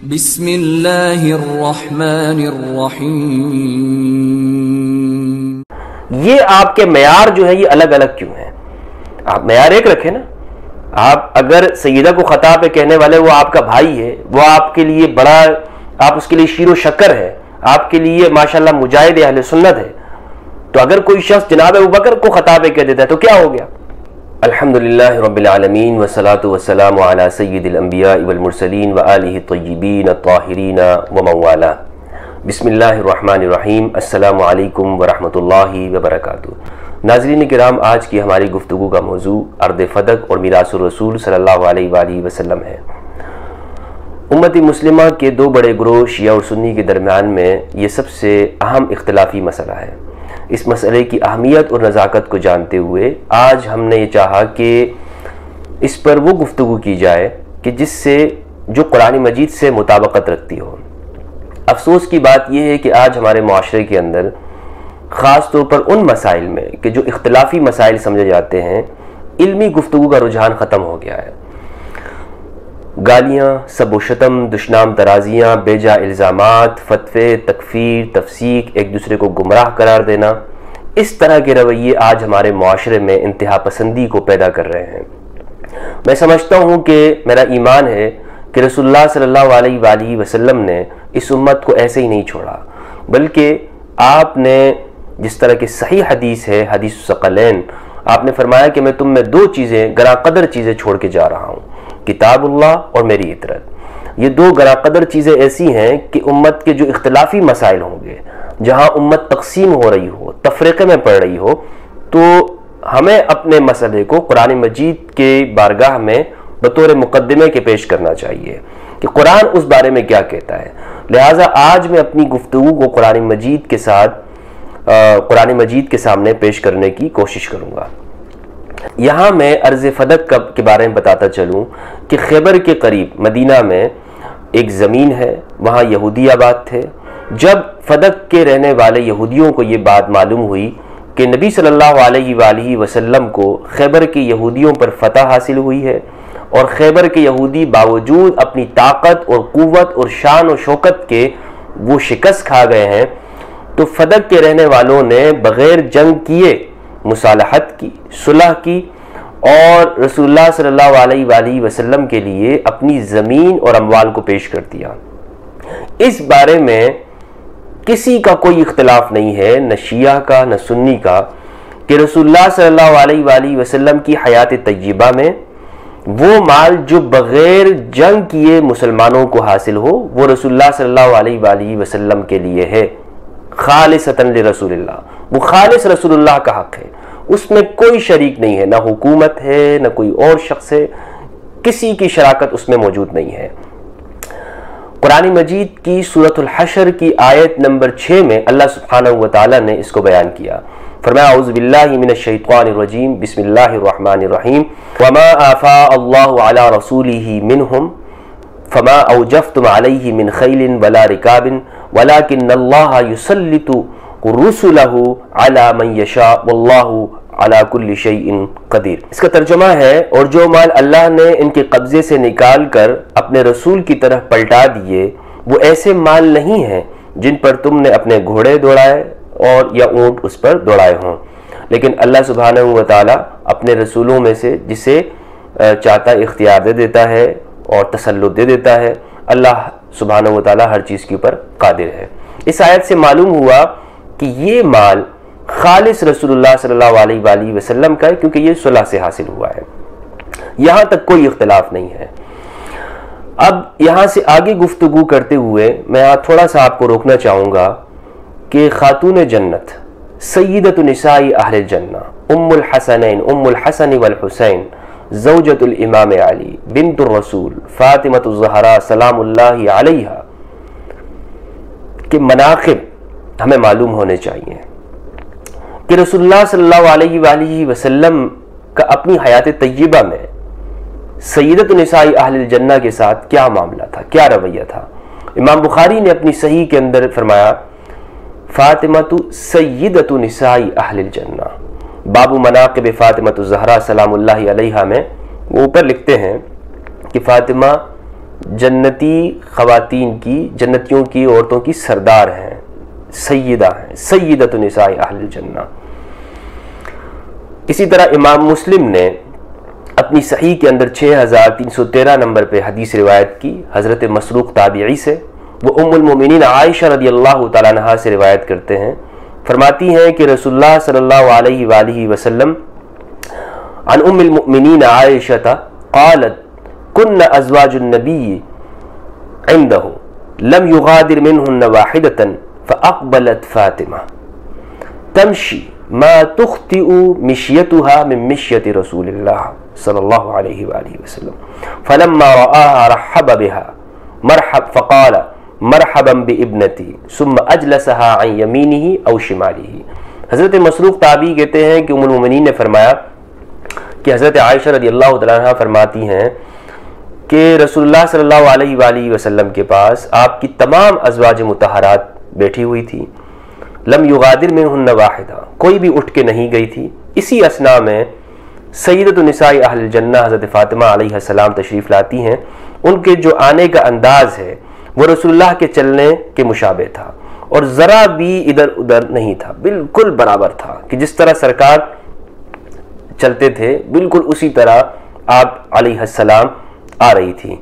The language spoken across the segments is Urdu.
بسم اللہ الرحمن الرحیم۔ یہ آپ کے معیار جو ہے یہ الگ الگ کیوں ہیں؟ آپ معیار ایک رکھیں نا۔ آپ اگر سیدہ کو خطا پہ کہنے والے وہ آپ کا بھائی ہے، وہ آپ کے لیے بڑا، آپ اس کے لیے شیر و شکر ہے، آپ کے لیے ماشاءاللہ مجاہد اہل سنت ہے، تو اگر کوئی شخص جناب ابوبکر کو خطا پہ کہہ دیتا ہے تو کیا ہو گیا؟ الحمدللہ رب العالمین والصلاة والسلام علی سید الانبیاء والمرسلین وآلہ الطیبین الطاہرین ومن والاه۔ بسم اللہ الرحمن الرحیم۔ السلام علیکم ورحمۃ اللہ وبرکاتہ۔ ناظرین کرام، آج کی ہماری گفتگو کا موضوع ارض فدق اور میراث الرسول صلی اللہ علیہ وآلہ وسلم ہے۔ امت مسلمہ کے دو بڑے گروہ شیعہ اور سنی کے درمیان میں یہ سب سے اہم اختلافی مسئلہ ہے۔ اس مسئلے کی اہمیت اور نزاکت کو جانتے ہوئے آج ہم نے یہ چاہا کہ اس پر وہ گفتگو کی جائے کہ جس سے جو قرآن مجید سے مطابقت رکھتی ہو۔ افسوس کی بات یہ ہے کہ آج ہمارے معاشرے کے اندر خاص طور پر ان مسائل میں کہ جو اختلافی مسائل سمجھے جاتے ہیں، علمی گفتگو کا رجحان ختم ہو گیا ہے۔ گالیاں، سب و شتم، دشنام ترازیاں، بے جا الزامات، فتوے، تکفیر، تفسیق، ایک دوسرے کو گمراہ قرار دینا، اس طرح کے رویے آج ہمارے معاشرے میں انتہا پسندی کو پیدا کر رہے ہیں۔ میں سمجھتا ہوں کہ میرا ایمان ہے کہ رسول اللہ صلی اللہ علیہ وآلہ وسلم نے اس امت کو ایسے ہی نہیں چھوڑا، بلکہ آپ نے جس طرح کی صحیح حدیث ہے، حدیث الثقلین، آپ نے فرمایا کہ میں تم میں دو چیزیں، گراں قدر چیزیں چھوڑ کے جا رہا ہوں، کتاب اللہ اور میری اطرت۔ یہ دو گراں قدر چیزیں ایسی ہیں کہ امت کے جو اختلافی مسائل ہوں گے، جہاں امت تقسیم ہو رہی ہو، تفریقے میں پڑ رہی ہو، تو ہمیں اپنے مسئلے کو قرآن مجید کے بارگاہ میں بطور مقدمے کے پیش کرنا چاہیے کہ قرآن اس بارے میں کیا کہتا ہے۔ لہٰذا آج میں اپنی گفتگو کو قرآن مجید کے ساتھ قرآن مجید کے سامنے پیش کرنے کی کوشش کروں گا۔ یہاں میں ارض فدق کے بارے میں بتاتا چلوں کہ خیبر کے قریب مدینہ میں ایک زمین ہے، وہاں یہودی آباد تھے۔ جب فدق کے رہنے والے یہودیوں کو یہ بات معلوم ہوئی کہ نبی صلی اللہ علیہ وآلہ وسلم کو خیبر کے یہودیوں پر فتح حاصل ہوئی ہے اور خیبر کے یہودی باوجود اپنی طاقت اور قوت اور شان و شوکت کے وہ شکست کھا گئے ہیں، تو فدق کے رہنے والوں نے بغیر جنگ کیے مصالحت کی، صلح کی اور رسول اللہ صلی اللہ علیہ وآلہ وسلم کے لیے اپنی زمین اور اموال کو پیش کر دیا۔ اس بارے میں کسی کا کوئی اختلاف نہیں ہے، نہ شیعہ کا نہ سنی کا، کہ رسول اللہ صلی اللہ علیہ وآلہ وسلم کی حیات طیبہ میں وہ مال جو بغیر جنگ کیے مسلمانوں کو حاصل ہو، وہ رسول اللہ صلی اللہ علیہ وآلہ وسلم کے لیے ہے، خالصتاً لرسول اللہ، وہ خالص رسول اللہ کا حق ہے، اس میں کوئی شریک نہیں ہے، نہ حکومت ہے نہ کوئی اور شخص ہے، کسی کی شراکت اس میں موجود نہیں ہے۔ قرآن مجید کی سورۃ الحشر کی آیت نمبر 6 میں اللہ سبحانہ وتعالی نے اس کو بیان کیا۔ فرمایا اعوذ باللہ من الشیطان الرجیم، بسم اللہ الرحمن الرحیم، وما آفاء اللہ علی رسولہ منہم فما اوجفتم علیہ من خیل ولا رکاب ولکن اللہ یسلط رسلہ علی من یشاء واللہ علی کل شیء قدیر۔ اس کا ترجمہ ہے، اور جو مال اللہ نے ان کے قبضے سے نکال کر اپنے رسول کی طرف پلٹا دیے، وہ ایسے مال نہیں ہیں جن پر تم نے اپنے گھوڑے دوڑائے اور یا اونٹ اس پر دوڑائے ہوں، لیکن اللہ سبحانہ وتعالی اپنے رسولوں میں سے جسے چاہتا اختیار دے دیتا ہے اور تسلط دے دیتا ہے۔ اللہ سبحانہ وتعالی ہر چیز کے اوپر قادر ہے۔ اس آیت سے معلوم ہوا کہ یہ مال خالص رسول اللہ صلی اللہ علیہ وآلہ وسلم کا ہے، کیونکہ یہ صلح سے حاصل ہوا ہے، یہاں تک کوئی اختلاف نہیں ہے۔ اب یہاں سے آگے گفتگو کرتے ہوئے میں تھوڑا سا آپ کو روکنا چاہوں گا کہ خاتون جنت، سیدۃ نساء اہل الجنہ، ام الحسنین، ام الحسن والحسین، زوجۃ الامام علی بنت الرسول فاطمۃ الزہرا سلام اللہ علیہا کے مناقب ہمیں معلوم ہونے چاہیے کہ رسول اللہ صلی اللہ علیہ وآلہ وسلم کا اپنی حیات طیبہ میں سیدۃ نساء اہل الجنہ کے ساتھ کیا معاملہ تھا، کیا رویہ تھا۔ امام بخاری نے اپنی صحیح کے اندر فرمایا فاطمۃ سیدۃ نساء اہل الجنہ، باب مناقب فاطمۃ الزہرا سلام اللہ علیہا میں وہ اوپر لکھتے ہیں کہ فاطمہ جنتی خواتین کی، جنتیوں کی عورتوں کی سردار ہیں، سیدہ ہیں، سیدۃ نساء اہل الجنہ۔ اسی طرح امام مسلم نے اپنی صحیح کے اندر 6313 نمبر پہ حدیث روایت کی حضرت مسروق تابعی سے۔ وہ ام المومنین عائشہ رضی اللہ تعالیٰ عنہا سے روایت کرتے ہیں، فرماتی ہیں کہ رسول اللہ صلی اللہ علیہ وآلہ وسلم عن ام المؤمنین عائشہ قالت کن ازواج النبی عنده لم يغادر منهن واحدة فأقبلت فاطمة تمشي ما تخطئ مشيتها من مشية رسول الله صلى الله عليه وآله وسلم فلما رآها رحب بها فقال مرحبا بابنتي ثم اجلسها عن يمينه او شماله۔ حضرت مسروق تابعی کہتے ہیں کہ ام المؤمنین نے فرمایا کہ حضرت عائشہ رضی اللہ تعالیٰ عنہ فرماتی ہیں کہ رسول اللہ صلی اللہ علیہ وآلہ وسلم کے پاس آپ کی تمام ازواج مطہرات بیٹھی ہوئی تھی، لم یغادر منہن واحدہ، کوئی بھی اٹھ کے نہیں گئی تھی۔ اسی اثناء میں سیدۃ النساء اہل الجنہ حضرت فاطمہ علیہ السلام تشریف لاتی ہیں۔ ان کے جو آنے کا انداز ہے وہ رسول اللہ کے چلنے کے مشابہ تھا، اور ذرا بھی ادھر ادھر نہیں تھا، بالکل برابر تھا کہ جس طرح سرکار چلتے تھے بالکل اسی طرح آپ علیہ السلام آ رہی تھی۔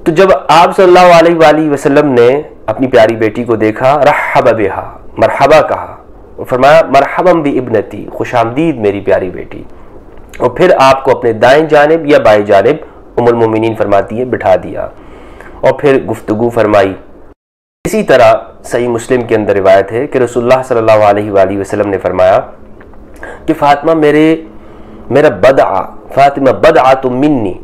تو جب آپ صلی اللہ علیہ وآلہ وسلم نے اپنی پیاری بیٹی کو دیکھا، رحب بہا، مرحبا کہا، اور فرمایا مرحبا بابنتی، خوش آمدید میری پیاری بیٹی، اور پھر آپ کو اپنے دائیں جانب یا بائیں جانب ام المومنین فرماتی ہے بٹھا دیا، اور پھر گفتگو فرمائی۔ اسی طرح صحیح مسلم کے اندر روایت ہے کہ رسول اللہ صلی اللہ علیہ وآلہ وسلم نے فرمایا کہ فاطمہ میرا بدعہ، فاطمہ بدعۃ منی،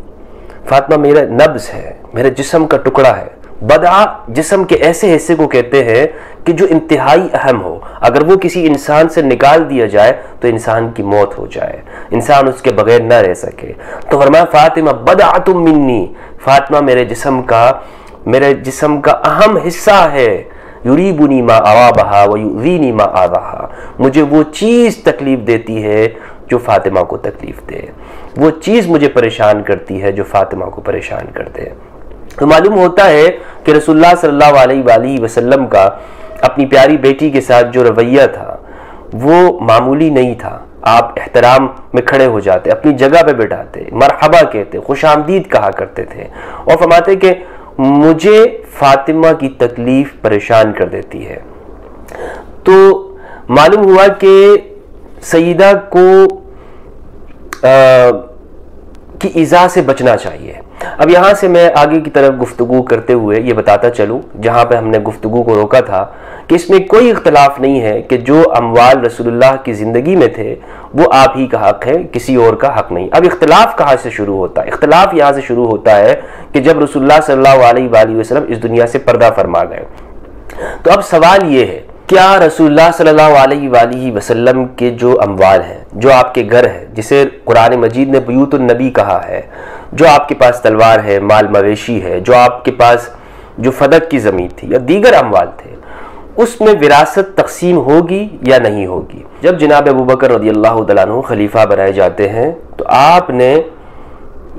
فاطمہ میرا نبض ہے، میرے جسم کا ٹکڑا ہے۔ بدعہ جسم کے ایسے حصے کو کہتے ہیں کہ جو انتہائی اہم ہو، اگر وہ کسی انسان سے نکال دیا جائے تو انسان کی موت ہو جائے، انسان اس کے بغیر نہ رہ سکے۔ تو فرمایا فاطمہ بدعۃ منی، فاطمہ میرے جسم کا اہم حصہ ہے، یریبنی ما اوابہا ویؤذینی ما آذاہا، مجھے وہ چیز تکلیف دیتی ہے جو فاطمہ کو تکلیف دے، وہ چیز مجھے پریشان کرتی ہے جو فاطمہ کو پریشان کر دے۔ تو معلوم ہوتا ہے کہ رسول اللہ صلی اللہ علیہ وآلہ وسلم کا اپنی پیاری بیٹی کے ساتھ جو رویہ تھا وہ معمولی نہیں تھا۔ آپ احترام میں کھڑے ہو جاتے، اپنی جگہ پہ بیٹھاتے، مرحبا کہتے، خوش آمدید کہا کرتے تھے، اور فرماتے کہ مجھے فاطمہ کی تکلیف پریشان کر دیتی ہے۔ تو معلوم ہوا کہ سیدہ کو کی ایذا سے بچنا چاہیے۔ اب یہاں سے میں آگے کی طرف گفتگو کرتے ہوئے یہ بتاتا چلوں، جہاں پہ ہم نے گفتگو کو روکا تھا، کہ اس میں کوئی اختلاف نہیں ہے کہ جو اموال رسول اللہ کی زندگی میں تھے وہ آپ ہی کا حق ہے، کسی اور کا حق نہیں۔ اب اختلاف کہاں سے شروع ہوتا ہے؟ اختلاف یہاں سے شروع ہوتا ہے کہ جب رسول اللہ صلی اللہ علیہ وآلہ وسلم اس دنیا سے پردہ فرما گئے۔ تو اب سوال یہ ہے، کیا رسول اللہ صلی اللہ علیہ وآلہ وسلم کے جو اموال ہیں، جو آپ کے گھر ہے، جسے قرآن مجید نے بیوت النبی کہا ہے، جو آپ کے پاس تلوار ہے، مال مویشی ہے، جو آپ کے پاس جو فدق کی زمین تھی یا دیگر اموال تھے، اس میں وراثت تقسیم ہوگی یا نہیں ہوگی؟ جب جناب ابوبکر رضی اللہ تعالیٰ عنہ خلیفہ بنائے جاتے ہیں تو آپ نے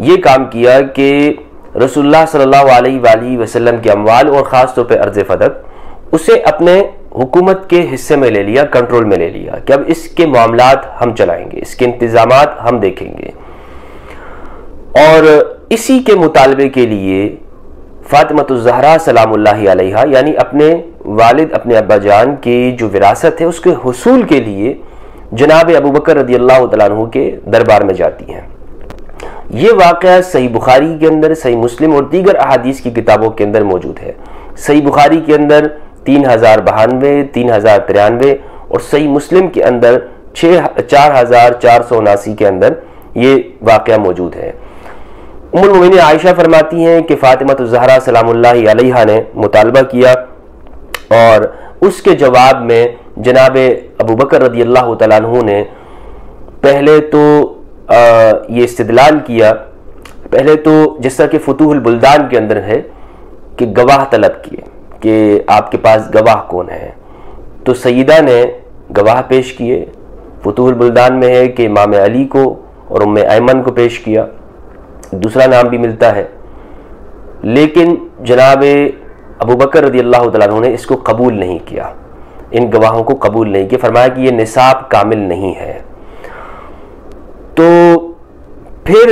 یہ کام کیا کہ رسول اللہ صلی اللہ علیہ وآلہ وسلم کے اموال اور خاص طور پہ ارض فدق اسے اپنے حکومت کے حصے میں لے لیا، کنٹرول میں لے لیا کہ اب اس کے معاملات ہم چلائیں گے، اس کے انتظامات ہم دیکھیں گے۔ اور اسی کے مطالبے کے لیے فاطمۃ الزہرا سلام اللہ علیہا، یعنی اپنے والد اپنے ابا جان کی جو وراثت ہے اس کے حصول کے لیے جناب ابوبکر رضی اللہ تعالیٰ عنہ کے دربار میں جاتی ہیں۔ یہ واقعہ صحیح بخاری کے اندر، صحیح مسلم اور دیگر احادیث کی کتابوں کے اندر موجود ہے۔ صحیح بخاری کے اندر 3092، 3093 اور صحیح مسلم کے اندر 4479 کے اندر یہ واقعہ موجود ہے۔ ام المؤمنین عائشہ فرماتی ہیں کہ فاطمۃ الزہرا سلام اللہ علیہا نے مطالبہ کیا، اور اس کے جواب میں جناب ابوبکر رضی اللہ تعالیٰ عنہ نے پہلے تو یہ استدلال کیا، پہلے تو جس طرح کہ فتوح البلدان کے اندر ہے کہ گواہ طلب کیے کہ آپ کے پاس گواہ کون ہے، تو سیدہ نے گواہ پیش کیے۔ فتوح البلدان میں ہے کہ امام علی کو اور ام ایمن کو پیش کیا، دوسرا نام بھی ملتا ہے۔ لیکن جناب ابو بکر رضی اللہ تعالیٰ عنہ نے اس کو قبول نہیں کیا، ان گواہوں کو قبول نہیں کیا، فرمایا کہ یہ نصاب کامل نہیں ہے۔ تو پھر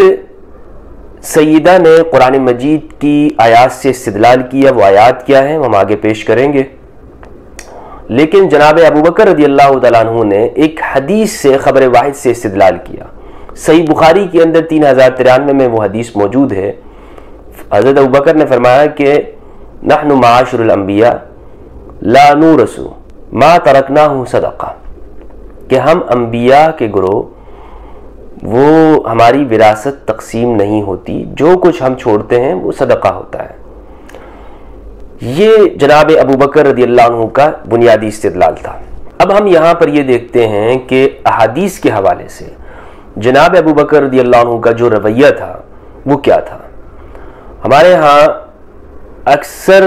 سیدہ نے قرآن مجید کی آیات سے استدلال کیا، وہ آیات کیا ہیں ہم آگے پیش کریں گے، لیکن جناب ابو بکر رضی اللہ تعالیٰ عنہ نے ایک حدیث سے، خبر واحد سے استدلال کیا۔ صحیح بخاری کے اندر 3093 میں وہ حدیث موجود ہے۔ حضرت ابو بکر نے فرمایا کہ نحن معاشر الانبیاء لا نورث ما ترکناہ صدقہ، کہ ہم انبیاء کے گروہ وہ ہماری وراثت تقسیم نہیں ہوتی، جو کچھ ہم چھوڑتے ہیں وہ صدقہ ہوتا ہے۔ یہ جناب ابو بکر رضی اللہ عنہ کا بنیادی استدلال تھا۔ اب ہم یہاں پر یہ دیکھتے ہیں کہ احادیث کے حوالے سے جناب ابو بکر رضی اللہ عنہ کا جو رویہ تھا وہ کیا تھا۔ ہمارے ہاں اکثر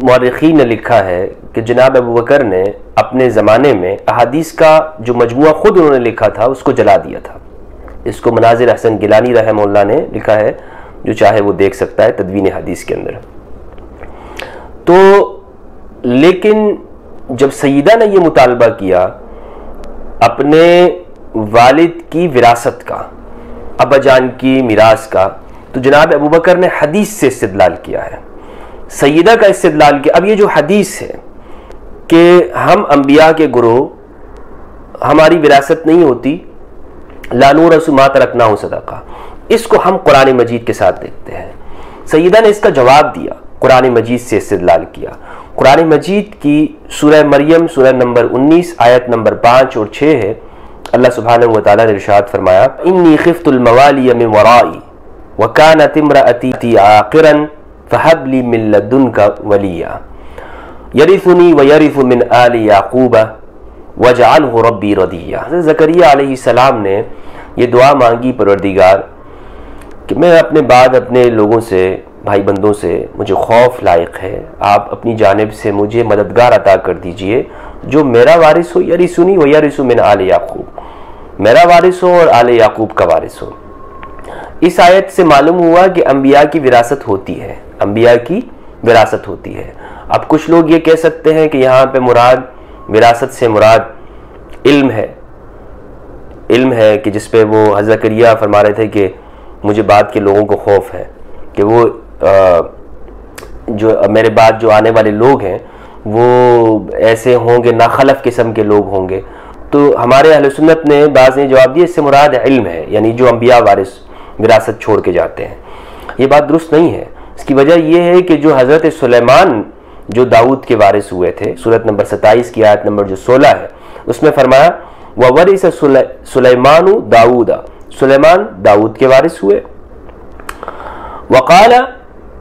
مورخین نے لکھا ہے کہ جناب ابو بکر نے اپنے زمانے میں احادیث کا جو مجموعہ خود انہوں نے لکھا تھا اس کو جلا دیا تھا۔ اس کو مناظر حسن گیلانی رحمہ اللہ نے لکھا ہے، جو چاہے وہ دیکھ سکتا ہے تدوین حدیث کے اندر۔ تو لیکن جب سیدہ نے یہ مطالبہ کیا اپنے والد کی وراثت کا، ابا جان کی میراث کا، تو جناب ابو بکر نے حدیث سے استدلال کیا ہے، سیدہ کا استدلال کیا۔ اب یہ جو حدیث ہے کہ ہم انبیاء کے گروہ ہماری وراثت نہیں ہوتی، لا نورث ما ترکناہ صدقہ، اس کو ہم قرآن مجید کے ساتھ دیکھتے ہیں۔ سیدہ نے اس کا جواب دیا، قرآن مجید سے استدلال کیا۔ قرآن مجید کی سورہ مریم سورہ نمبر 19 آیت نمبر 5 اور 6 ہے۔ اللہ سبحانہ وتعالی نے ارشاد فرمایا، انی خفت الموالی من ورائی وکانت امرأتی عاقرا فہب لی من لدنک ولیا یرثنی ویرث من آل یعقوب وجعلہ ربی رضیا۔ حضرت زکریا علیہ السلام نے یہ دعا مانگی، پروردگار کہ میں اپنے بعد اپنے لوگوں سے، بھائی بندوں سے مجھے خوف لائق ہے، آپ اپنی جانب سے مجھے مددگار عطا کر دیجئے جو میرا وارث ہو، یرثنی ویرث من آل یعقوب، میرا وارث ہو اور آل یعقوب کا وارث ہو۔ اس آیت سے معلوم ہوا کہ انبیاء کی وراثت ہوتی ہے، انبیاء کی وراثت ہوتی ہے۔ اب کچھ لوگ یہ کہہ سکتے ہیں کہ یہاں پہ مراد وراثت سے مراد علم ہے، علم ہے کہ جس پہ وہ حضرت زکریا فرما رہے تھے کہ مجھے بعد کے لوگوں کو خوف ہے کہ وہ جو میرے بعد جو آنے والے لوگ ہیں وہ ایسے ہوں گے، ناخلف قسم کے لوگ ہوں گے۔ تو ہمارے اہل سنت نے بعض نے جواب دیا اس سے مراد علم ہے، یعنی جو انبیاء وارث وراثت چھوڑ کے جاتے ہیں۔ یہ بات درست نہیں ہے۔ اس کی وجہ یہ ہے کہ جو حضرت سلیمان جو داؤد کے وارث ہوئے تھے، سورت نمبر 27 کی آیت نمبر جو 16 ہے، اس میں فرمایا وَوَرِثَ سُلَيْمَانُ دَاوُودَ، سلیمان داؤد کے وارث ہوئے۔ وَقَالَ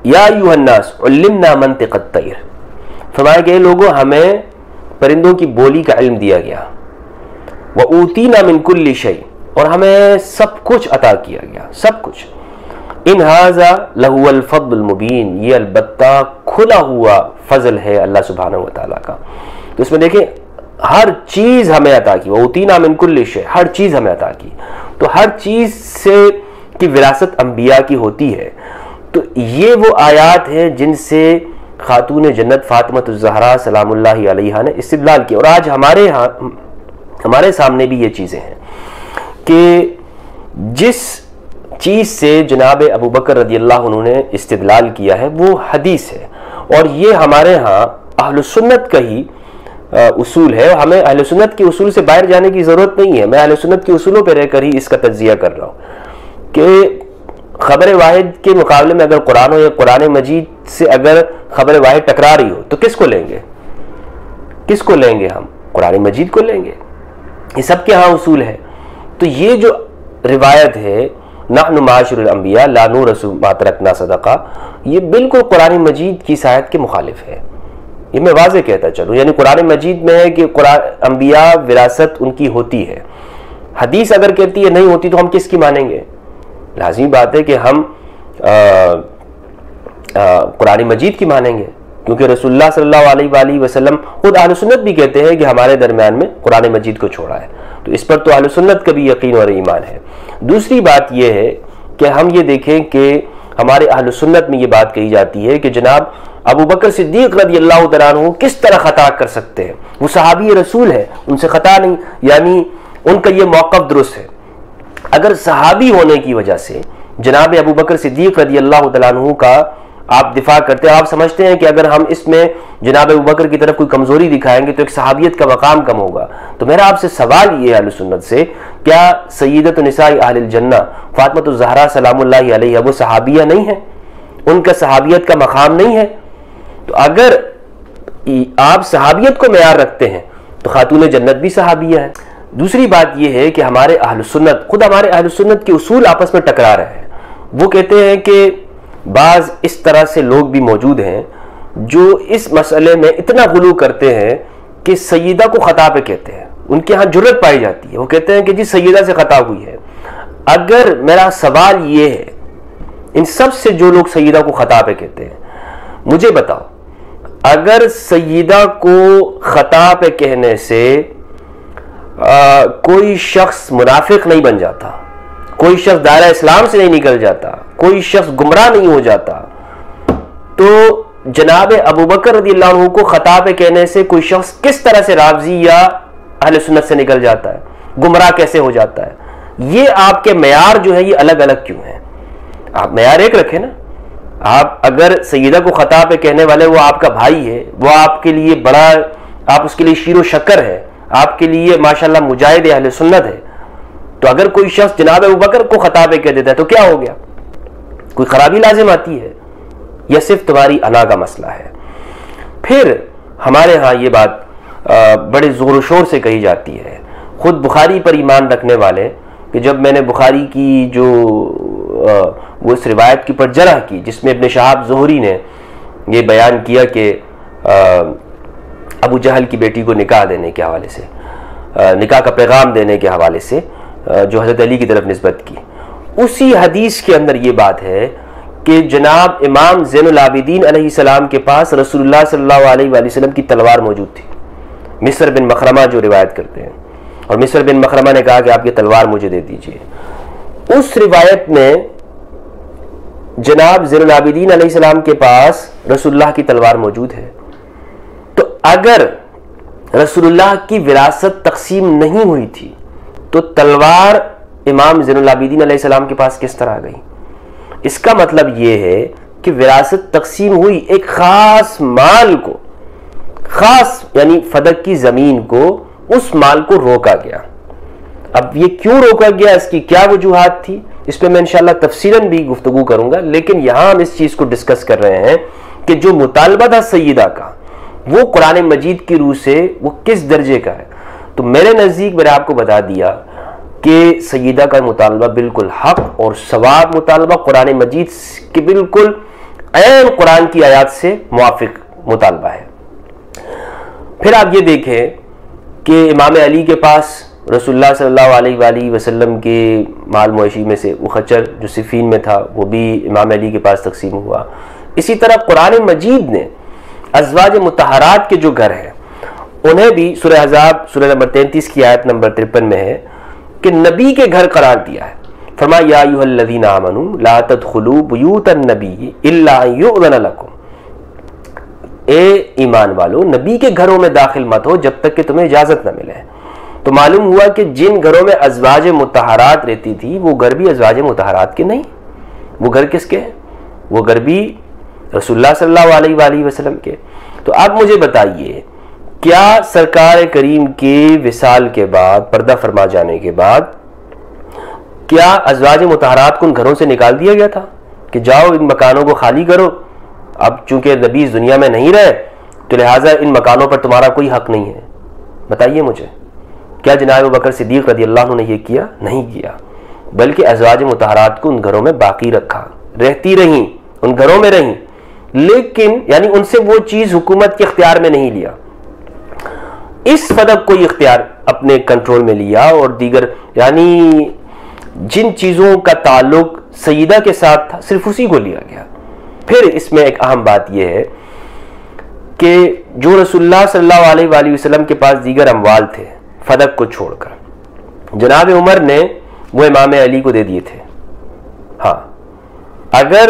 يَا أَيُّهَا النَّاسُ عُلِّمْنَا مَنطِقَ الطَّيْرِ، فرمایا کہ لوگوں ہمیں پرندوں کی بولی کا علم دیا گیا، وَأُوتِينَا مِن كُلِّ شَيْءٍ، اور ہمیں سب کچھ عطا کیا گیا، سب کچھ۔ ان هذا لهو الفضل المبین، یہ البتہ کھلا ہوا فضل ہے اللہ سبحانہ وتعالیٰ کا۔ تو اس میں دیکھیں ہر چیز ہمیں عطا کی، وَأُوتِينَا مِن كُلِّ شَيْءٍ، ہر چیز ہمیں عطا کی۔ تو ہر چیز سے کی وراثت انبیاء کی ہوتی ہے۔ تو یہ وہ آیات ہیں جن سے خاتون جنت فاطمہ الزہرا سلام اللہ علیہا نے استدلال کیا، اور آج ہمارے سامنے بھی یہ چیزیں ہیں کہ جس چیز سے جناب ابو بکر رضی اللہ عنہ نے استدلال کیا ہے وہ حدیث ہے، اور یہ ہمارے ہاں اہل سنت کا ہی اصول ہے، اور ہمیں اہل سنت کے اصول سے باہر جانے کی ضرورت نہیں ہے۔ میں اہل سنت کے اصولوں پہ رہ کر ہی اس کا تجزیہ کر رہا ہوں کہ خبر واحد کے مقابلے میں اگر قرآن ہو یا قرآن مجید سے اگر خبر واحد ٹکرا رہی ہو تو کس کو لیں گے؟ کس کو لیں گے؟ ہم قرآن مجید کو لیں گے۔ یہ سب کے ہاں اصول ہے۔ تو یہ جو روایت ہے نحن معاشر الانبیاء لا نورث ما ترکنا صدقہ، یہ بالکل قرآن مجید کی آیت کے مخالف ہے۔ یہ میں واضح کہتا چلوں، یعنی قرآن مجید میں ہے کہ انبیاء وراثت ان کی ہوتی ہے، حدیث اگر کہتی ہے نہیں ہوتی تو ہم کس کی مانیں گے؟ لازمی بات ہے کہ ہم قرآن مجید کی مانیں گے، کیونکہ رسول اللہ صلی اللہ علیہ وآلہ وسلم خود اہل سنت بھی کہتے ہیں کہ ہمارے درمیان میں قرآن مجید کو چھوڑا ہے، تو اس پر تو اہل سنت کا بھی یقین اور ایمان ہے۔ دوسری بات یہ ہے کہ ہم یہ دیکھیں کہ ہمارے اہل سنت میں یہ بات کہی جاتی ہے کہ جناب ابو بکر صدیق رضی اللہ تعالیٰ عنہ کس طرح خطا کر سکتے ہیں، وہ صحابی رسول ہے، ان سے خطا نہیں، یعنی ان کا یہ موقف درست ہے۔ اگر صحابی ہونے کی وجہ سے جناب ابو بکر صدیق رضی اللہ تعالیٰ عنہ کا آپ دفاع کرتے ہیں، آپ سمجھتے ہیں کہ اگر ہم اس میں جناب ابو بکر کی طرف کوئی کمزوری دکھائیں گے تو ایک صحابیت کا مقام کم ہوگا، تو میرا آپ سے سوال یہ ہے اہل سنت سے، کیا سیدۃ نساء اہل الجنہ فاطمہ الزہرا سلام اللہ علیہا وہ صحابیہ نہیں ہیں؟ ان کا صحابیت کا مقام نہیں ہے؟ تو اگر آپ صحابیت کو معیار رکھتے ہیں تو خاتون جنت بھی صحابیہ ہیں۔ دوسری بات یہ ہے کہ ہمارے اہل سنت، خود ہمارے اہل سنت کے اصول آپس میں ٹکرا رہے ہیں۔ وہ کہتے ہیں کہ بعض اس طرح سے لوگ بھی موجود ہیں جو اس مسئلے میں اتنا غلو کرتے ہیں کہ سیدہ کو خطا پہ کہتے ہیں، ان کے ہاں جرت پائی جاتی ہے، وہ کہتے ہیں کہ جی سیدہ سے خطا ہوئی ہے۔ اگر میرا سوال یہ ہے، ان سب سے جو لوگ سیدہ کو خطا پہ کہتے ہیں، مجھے بتاؤ اگر سیدہ کو خطا پہ کہنے سے کوئی شخص منافق نہیں بن جاتا، کوئی شخص دائرہ اسلام سے نہیں نکل جاتا، کوئی شخص گمراہ نہیں ہو جاتا، تو جناب ابو بکر رضی اللہ عنہ کو خطا پہ کہنے سے کوئی شخص کس طرح سے رافضی یا اہل سنت سے نکل جاتا ہے، گمراہ کیسے ہو جاتا ہے؟ یہ آپ کے معیار جو ہے یہ الگ الگ کیوں ہیں؟ آپ معیار ایک رکھیں نا۔ آپ اگر سیدہ کو خطا پہ کہنے والے وہ آپ کا بھائی ہے، وہ آپ کے لیے بڑا، آپ اس کے لیے شیر و شکر ہے، آپ کے لیے ماشاءاللہ مجاہد اہل سنت ہے، تو اگر کوئی شخص جناب ابو بکر کو خطا پہ کہہ دیتا ہے تو کیا ہو گیا؟ کوئی خرابی لازم آتی ہے یا صرف تمہاری انا کا مسئلہ ہے؟ پھر ہمارے ہاں یہ بات بڑے زور و شور سے کہی جاتی ہے، خود بخاری پر ایمان رکھنے والے، کہ جب میں نے بخاری کی جو وہ اس روایت کی پر جرح کی جس میں ابن شہاب زہری نے یہ بیان کیا کہ ابو جہل کی بیٹی کو نکاح دینے کے حوالے سے، نکاح کا پیغام دینے کے حوالے سے جو حضرت علی کی طرف نسبت کی، اسی حدیث کے اندر یہ بات ہے کہ جناب امام زین العابدین علیہ السلام کے پاس رسول اللہ صلی اللہ علیہ وآلہ وسلم کی تلوار موجود تھی۔ مصر بن مخرمہ جو روایت کرتے ہیں، اور مصر بن مخرمہ نے کہا کہ آپ کی تلوار مجھے دے دیجئے۔ اس روایت میں جناب زین العابدین علیہ السلام کے پاس رسول اللہ کی تلوار موجود ہے، تو اگر رسول اللہ کی وراثت تقسیم نہیں ہوئی تھی تو تلوار امام زین العابدین علیہ السلام کے پاس کس طرح آ گئی؟ اس کا مطلب یہ ہے کہ وراثت تقسیم ہوئی، ایک خاص مال کو، خاص یعنی فدق کی زمین کو، اس مال کو روکا گیا۔ اب یہ کیوں روکا گیا، اس کی کیا وجوہات تھی، اس پہ میں انشاءاللہ تفصیلاً بھی گفتگو کروں گا، لیکن یہاں ہم اس چیز کو ڈسکس کر رہے ہیں کہ جو مطالبہ تھا سیدہ کا وہ قرآن مجید کی روح سے وہ کس درجے کا ہے۔ تو میرے نزدیک میں نے آپ کو بتا دیا کہ سیدہ کا مطالبہ بالکل حق اور ثواب مطالبہ، قرآن مجید کے بالکل عین قرآن کی آیات سے موافق مطالبہ ہے۔ پھر آپ یہ دیکھیں کہ امام علی کے پاس رسول اللہ صلی اللہ علیہ وآلہ وسلم کے مال مویشی میں سے وہ خچر جو صفین میں تھا وہ بھی امام علی کے پاس تقسیم ہوا۔ اسی طرح قرآن مجید نے ازواج مطہرات کے جو گھر ہیں انہیں بھی سورہ احزاب سورہ نمبر 33 کی آیت نمبر 53 میں ہے کہ نبی کے گھر قرار دیا ہے۔ فرمایا یا ایھا الذین آمنوا لا تدخلوا بیوت النبی الا ان یؤذن لکم، اے ایمان والو نبی کے گھروں میں داخل مت ہو جب تک کہ تمہیں اجازت نہ ملے۔ تو معلوم ہوا کہ جن گھروں میں ازواج مطہرات رہتی تھی وہ گھر بھی ازواج مطہرات کے نہیں، وہ گھر کس کے ہیں؟ وہ گھر بھی رسول اللہ صلی اللہ علیہ وآلہ وسلم کے۔ تو آپ مجھے بتائیے کیا سرکار کریم کے وصال کے بعد، پردہ فرما جانے کے بعد، کیا ازواج مطہرات کو ان گھروں سے نکال دیا گیا تھا کہ جاؤ ان مکانوں کو خالی کرو؟ اب چونکہ نبی اس دنیا میں نہیں رہے تو لہٰذا ان مکانوں پر تمہارا کوئی حق نہیں ہے۔ بتائیے مجھے، کیا جناب بکر صدیق رضی اللہ عنہ نے یہ کیا؟ نہیں کیا، بلکہ ازواج مطہرات کو ان گھروں میں باقی رکھا، رہتی رہیں، ان گھروں میں رہیں، لیکن یعنی ان سے وہ چیز حکومت کے اختیار میں نہیں لیا، اس فدق کو یہ اختیار اپنے کنٹرول میں لیا، اور دیگر یعنی جن چیزوں کا تعلق سیدہ کے ساتھ تھا صرف اسی کو لیا گیا۔ پھر اس میں ایک اہم بات یہ ہے کہ جو رسول اللہ صلی اللہ علیہ وآلہ وسلم کے پاس دیگر اموال تھے فدق کو چھوڑ کر، جناب عمر نے وہ امام علی کو دے دیے تھے۔ ہاں، اگر